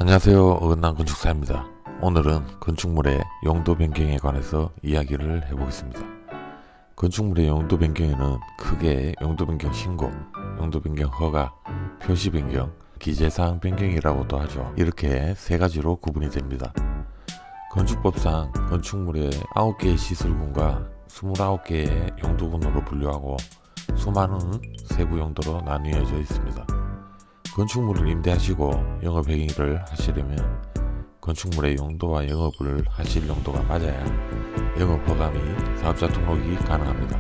안녕하세요. 어긋난 건축사입니다. 오늘은 건축물의 용도 변경에 관해서 이야기를 해보겠습니다. 건축물의 용도 변경에는 크게 용도 변경 신고, 용도 변경 허가, 표시 변경, 기재사항 변경이라고도 하죠. 이렇게 세 가지로 구분이 됩니다. 건축법상 건축물의 9개의 시설군과 29개의 용도군으로 분류하고 수많은 세부 용도로 나뉘어져 있습니다. 건축물을 임대하시고 영업 행위를 하시려면 건축물의 용도와 영업을 하실 용도가 맞아야 영업 허가 및 사업자 등록이 가능합니다.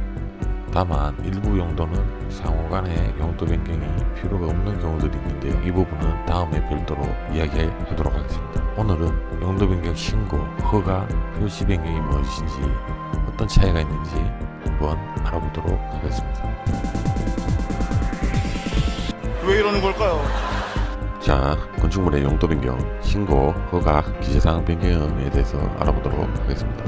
다만 일부 용도는 상호 간의 용도 변경이 필요가 없는 경우들이 있는데요. 이 부분은 다음에 별도로 이야기하도록 하겠습니다. 오늘은 용도 변경 신고, 허가, 표시 변경이 무엇인지, 어떤 차이가 있는지 한번 알아보도록 하겠습니다. 왜 이러는 걸까요? 자, 건축물의 용도 변경, 신고, 허가, 기재사항 변경에 대해서 알아보도록 하겠습니다.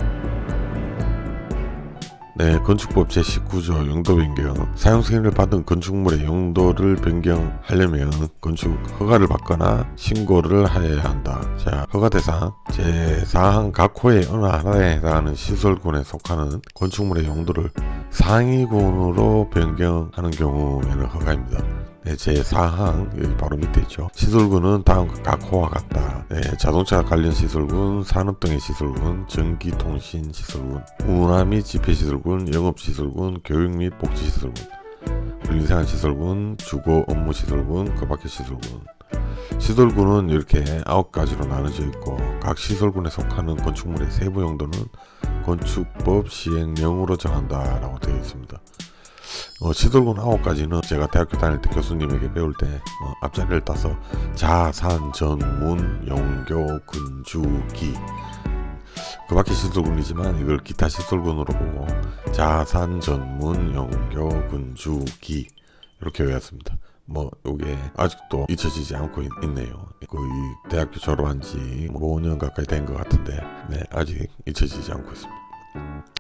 네, 건축법 제19조 용도 변경. 사용 승인을 받은 건축물의 용도를 변경하려면 건축 허가를 받거나 신고를 하여야 한다. 자, 허가 대상 제4항 각 호의 어느 하나에 해당하는 시설군에 속하는 건축물의 용도를 상위군으로 변경하는 경우에는 허가입니다. 네, 제4항 여기 바로 밑에 있죠. 시설군은 다음과 각 호와 같다. 네, 자동차 관련 시설군, 산업 등의 시설군, 전기통신 시설군, 문화 및 집회시설군, 영업시설군, 교육 및 복지시설군, 근린생활 시설군, 주거 업무 시설군, 그 밖의 시설군. 시설군은 이렇게 9가지로 나눠져 있고 각 시설군에 속하는 건축물의 세부 용도는 건축법 시행령으로 정한다라고 되어 있습니다. 시설군 9가지는 제가 대학교 다닐 때 교수님에게 배울 때 앞자리를 따서 자산, 전문, 용교, 군주기 그 밖에 시설군이지만 이걸 기타 시설군으로 보고 자산, 전문, 용교, 군주기 이렇게 외웠습니다. 요게 아직도 잊혀지지 않고 있네요. 거의 대학교 졸업한 지 5년 가까이 된 것 같은데 아직 잊혀지지 않고 있습니다.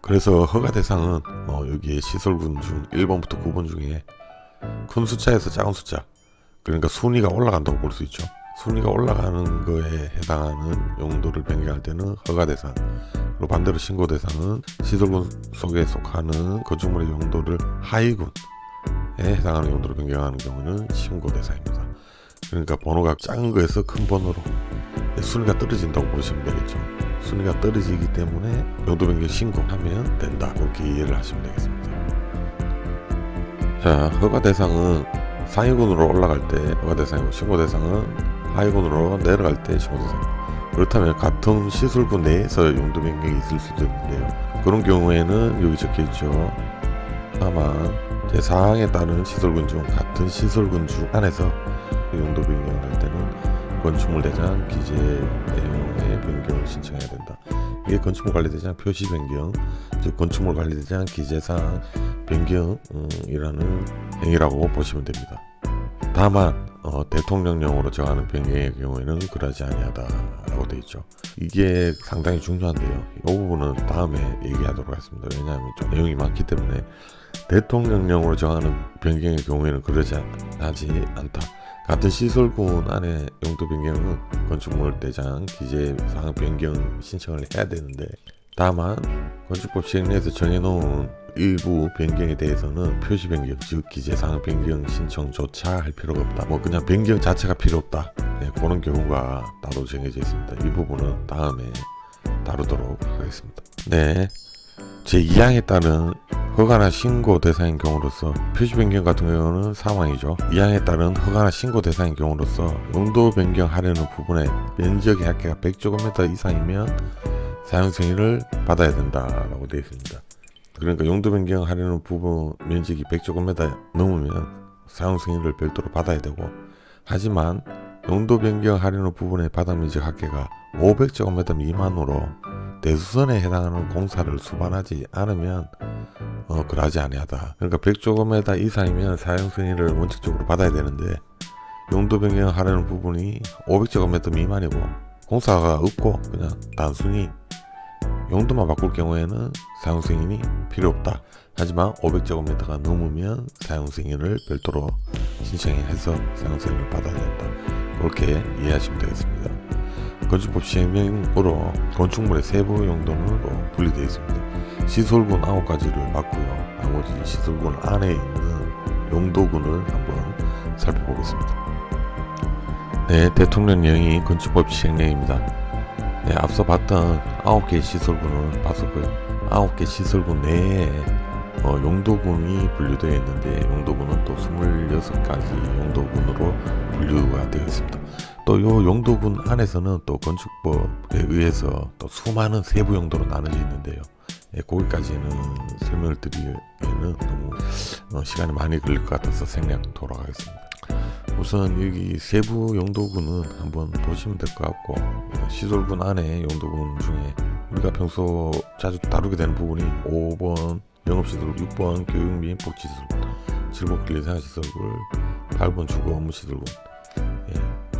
그래서 허가 대상은 여기에 시설군 중 1번부터 9번 중에 큰 숫자에서 작은 숫자, 그러니까 순위가 올라간다고 볼 수 있죠. 순위가 올라가는 거에 해당하는 용도를 변경할 때는 허가 대상, 그리고 반대로 신고 대상은 시설군 속에 속하는 건축물의 용도를 하위군에 해당하는 용도로 변경하는 경우는 신고 대상입니다. 그러니까 번호가 작은 거에서 큰 번호로 순위가 떨어진다고 보시면 되겠죠. 순위가 떨어지기 때문에 용도 변경 신고하면 된다, 그렇게 이해를 하시면 되겠습니다. 자, 허가 대상은 상위군으로 올라갈 때 허가 대상이고 신고 대상은 하위군으로 내려갈 때 신고 대상. 그렇다면 같은 시설군 내에서 용도 변경이 있을 수도 있는데요. 그런 경우에는 여기 적혀 있죠. 다만 제4항에 따른 시설군 중 같은 시설군 중 안에서 용도 변경을 할 때는 건축물 대장 기재 내용의 변경을 신청해야 된다. 이게 건축물 관리대장 표시 변경, 즉 건축물 관리대장 기재사항 변경이라는 행위라고 보시면 됩니다. 다만 대통령령으로 정하는 변경의 경우에는 그러지 아니하다라고 되어 있죠. 이게 상당히 중요한데요. 이 부분은 다음에 얘기하도록 하겠습니다. 왜냐하면 좀 내용이 많기 때문에 대통령령으로 정하는 변경의 경우에는 그러지 않다. 같은 시설군 안에 용도 변경은 건축물 대장 기재사항 변경 신청을 해야 되는데, 다만 건축법 시행령에서 정해놓은 일부 변경에 대해서는 표시 변경, 즉 기재사항 변경 신청조차 할 필요가 없다. 그냥 변경 자체가 필요 없다. 그런 경우가 따로 정해져 있습니다. 이 부분은 다음에 다루도록 하겠습니다. 네, 제2항에 따른 허가나 신고 대상인 경우로서 표시 변경 같은 경우는 사망이죠. 2항에 따른 허가나 신고 대상인 경우로서 용도 변경하려는 부분의 면적의 합계가 100제곱미터 이상이면 사용 승인을 받아야 된다라고 되어 있습니다. 그러니까 용도 변경하려는 부분 면적이 100제곱미터 넘으면 사용 승인을 별도로 받아야 되고, 하지만 용도 변경하려는 부분의 바닥 면적 합계가 500제곱미터 미만으로 대수선에 해당하는 공사를 수반하지 않으면 그러지 아니하다. 그러니까 100제곱미터 이상이면 사용 승인을 원칙적으로 받아야 되는데, 용도 변경하려는 부분이 500제곱미터 미만이고 공사가 없고 그냥 단순히 용도만 바꿀 경우에는 사용 승인이 필요 없다. 하지만 500제곱미터가 넘으면 사용 승인을 별도로 신청해서 사용 승인을 받아야 된다. 그렇게 이해하시면 되겠습니다. 건축법 시행령으로 건축물의 세부 용도로 분리되어 있습니다. 시설군 9가지를 봤고요. 나머지 시설군 안에 있는 용도군을 한번 살펴보겠습니다. 네, 대통령령이 건축법 시행령입니다. 네, 앞서 봤던 9개의 시설군을 봤었고요. 9개 시설군 내에 용도군이 분류되어 있는데 용도군은 또 26가지 용도군으로 분류가 되어 있습니다. 또 이 용도군 안에서는 또 건축법에 의해서 또 수많은 세부 용도로 나눠져 있는데요. 예, 거기까지는 설명을 드리기에는 너무 시간이 많이 걸릴 것 같아서 생략 돌아가겠습니다. 우선 여기 세부 용도군은 한번 보시면 될 것 같고, 시설군 안에 용도군 중에 우리가 평소 자주 다루게 되는 부분이 5번 영업시설군, 6번 교육 및 복지시설군, 7번 근린생활시설군, 8번 주거 업무시설군,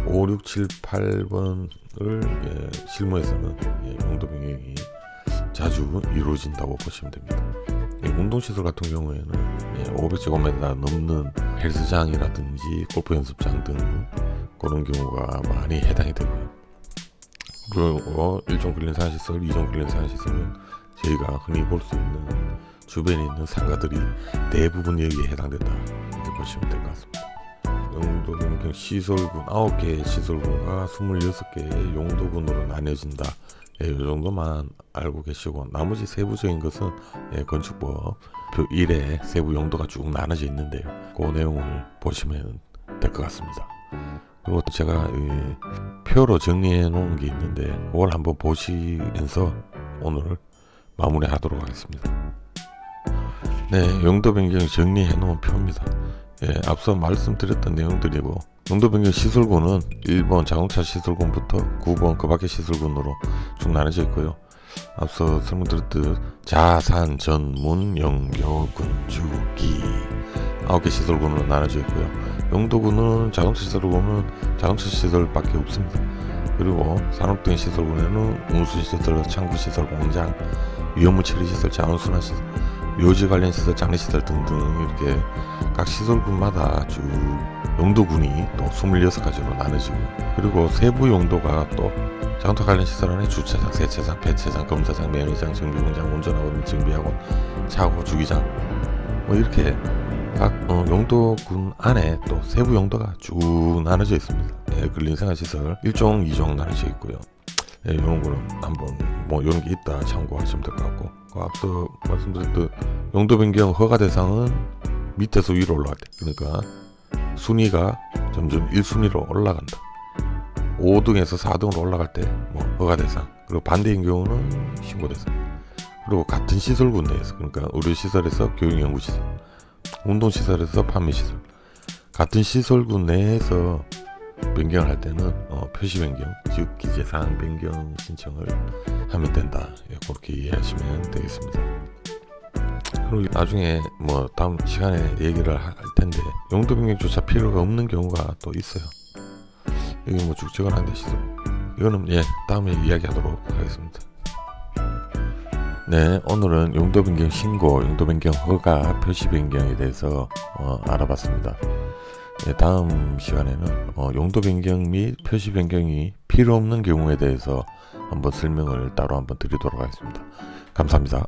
5, 6, 7, 8번을 실무에서는 용도 변경이 자주 이루어진다고 보시면 됩니다. 운동시설 같은 경우에는 500제곱미터 넘는 헬스장이라든지 골프 연습장 등 그런 경우가 많이 해당이 되고요. 그리고 1종 근린생활시설, 2종 근린생활시설은 저희가 흔히 볼 수 있는 주변에 있는 상가들이 대부분 여기에 해당된다 이렇게 보시면 될 것 같습니다. 용도 변경 시설군 9개의 시설군과 26개의 용도군으로 나뉘어진다. 이 정도만 알고 계시고 나머지 세부적인 것은 건축법 표 1에 세부 용도가 쭉 나눠져 있는데요. 그 내용을 보시면 될 것 같습니다. 그리고 또 제가 표로 정리해 놓은 게 있는데 그걸 한번 보시면서 오늘 마무리하도록 하겠습니다. 네, 용도 변경 정리해 놓은 표입니다. 앞서 말씀드렸던 내용들이고 용도 변경 시설군은 1번 자동차 시설군부터 9번 그 밖의 시설군으로 쭉 나눠져 있고요. 앞서 설명드렸듯 자산, 전문, 영교, 건축기 9개 시설군으로 나눠져 있고요. 용도군은 자동차 시설군은 자동차 시설밖에 없습니다. 그리고 산업 등 시설군에는 운수시설, 창구시설, 공장, 위험물 처리시설, 자원순환시설, 묘지 관련 시설, 장례시설 등등 이렇게 각 시설군마다 쭉 용도군이 또 26가지로 나눠지고 그리고 세부 용도가 또 자동차 관련 시설 안에 주차장, 세차장, 폐차장, 검사장, 매매장, 정비공장, 운전학원, 정비학원, 차고, 주기장 뭐 이렇게 각 용도군 안에 또 세부 용도가 쭉 나눠져 있습니다. 근린생활시설 1종, 2종 나눠져 있고요. 이런 거는 한번 뭐 이런 게 있다 참고하시면 될 것 같고 앞서 말씀드렸던 용도 변경 허가 대상은 밑에서 위로 올라갈 때 그러니까 순위가 점점 1순위로 올라간다. 5등에서 4등으로 올라갈 때 뭐 허가 대상 그리고 반대인 경우는 신고 대상 그리고 같은 시설군 내에서 그러니까 의료시설에서 교육연구시설 운동시설에서 판매시설 같은 시설군 내에서 변경을 할 때는 표시 변경 즉 기재사항 변경 신청을 하면 된다. 그렇게 이해하시면 되겠습니다. 그리고 나중에 뭐 다음 시간에 얘기를 할 텐데 용도 변경조차 필요가 없는 경우가 또 있어요. 여기 뭐 쭉 적어놨는데 이거는 다음에 이야기하도록 하겠습니다. 네, 오늘은 용도 변경 신고, 용도 변경 허가, 표시 변경에 대해서 알아봤습니다. 다음 시간에는 용도 변경 및 표시 변경이 필요 없는 경우에 대해서 한번 설명을 따로 한번 드리도록 하겠습니다. 감사합니다.